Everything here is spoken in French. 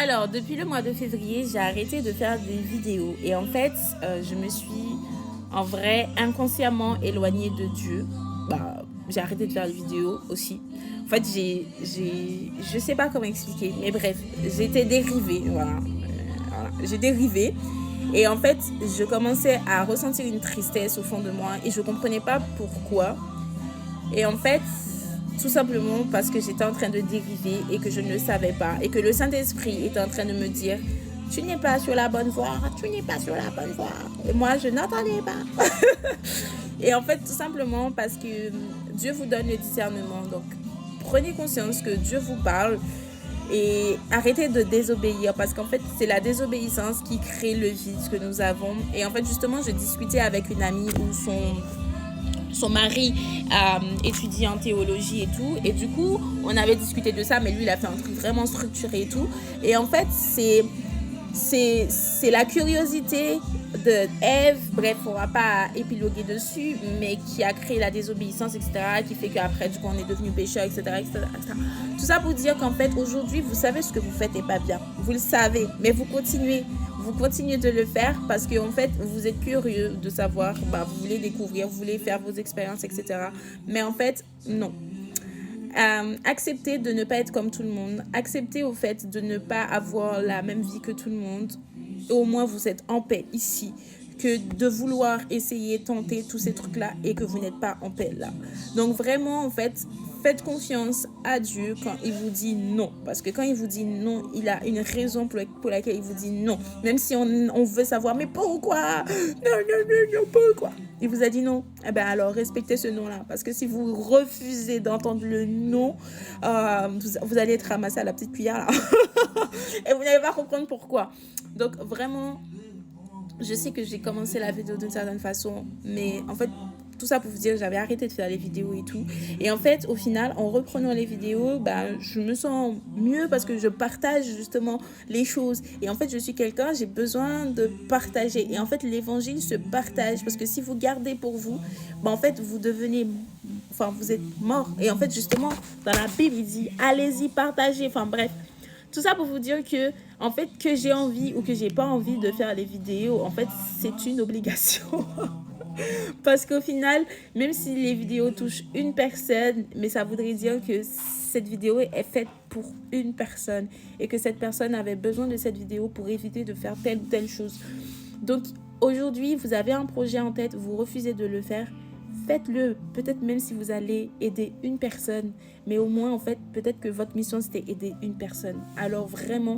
Alors, depuis le mois de février, j'ai arrêté de faire des vidéos. Et en fait, je me suis, en vrai, inconsciemment éloignée de Dieu. J'ai arrêté de faire des vidéos aussi. En fait, je sais pas comment expliquer, mais bref, j'étais dérivée, voilà. J'ai dérivé. Et en fait, je commençais à ressentir une tristesse au fond de moi et je comprenais pas pourquoi. Et en fait, tout simplement parce que j'étais en train de dériver et que je ne le savais pas. Et que le Saint-Esprit était en train de me dire, tu n'es pas sur la bonne voie, tu n'es pas sur la bonne voie. Et moi, je n'entendais pas. Et en fait, tout simplement parce que Dieu vous donne le discernement. Donc, prenez conscience que Dieu vous parle et arrêtez de désobéir parce qu'en fait, c'est la désobéissance qui crée le vide que nous avons. Et en fait, justement, je discutais avec une amie où son mari étudie en théologie et tout. Et du coup, on avait discuté de ça, mais lui, il a fait un truc vraiment structuré et tout. Et en fait, c'est la curiosité de Ève, bref, on va pas épiloguer dessus, mais qui a créé la désobéissance, etc., qui fait qu'après, du coup, on est devenu pécheur, etc. Tout ça pour dire qu'en fait, aujourd'hui, vous savez ce que vous faites est pas bien. Vous le savez, mais vous continuez de le faire parce que en fait, vous êtes curieux de savoir, vous voulez découvrir, vous voulez faire vos expériences, etc. Mais en fait, non. Accepter de ne pas être comme tout le monde, accepter au fait de ne pas avoir la même vie que tout le monde, et au moins vous êtes en paix ici, que de vouloir essayer, tenter tous ces trucs-là et que vous n'êtes pas en paix là. Donc vraiment, en fait, faites confiance à Dieu quand il vous dit non. Parce que quand il vous dit non, il a une raison pour laquelle il vous dit non. Même si on veut savoir, mais pourquoi? Non, pourquoi? Il vous a dit non. Eh bien alors, respectez ce non-là. Parce que si vous refusez d'entendre le non, vous allez être ramassé à la petite cuillère là. Et vous n'allez pas comprendre pourquoi. Donc vraiment, je sais que j'ai commencé la vidéo d'une certaine façon, mais en fait, tout ça pour vous dire, j'avais arrêté de faire les vidéos et tout. Et en fait, au final, en reprenant les vidéos, je me sens mieux parce que je partage justement les choses. Et en fait, je suis quelqu'un, j'ai besoin de partager. Et en fait, l'évangile se partage parce que si vous gardez pour vous, en fait, vous devenez... vous êtes mort. Et en fait, justement, dans la Bible, il dit, allez-y, partagez. Enfin, bref. Tout ça pour vous dire que, en fait, que j'ai envie ou que j'ai pas envie de faire les vidéos, en fait, c'est une obligation. Parce qu'au final, même si les vidéos touchent une personne, mais ça voudrait dire que cette vidéo est faite pour une personne et que cette personne avait besoin de cette vidéo pour éviter de faire telle ou telle chose. Donc, aujourd'hui, vous avez un projet en tête, vous refusez de le faire, faites-le. Peut-être même si vous allez aider une personne, mais au moins, en fait, peut-être que votre mission, c'était aider une personne. Alors, vraiment,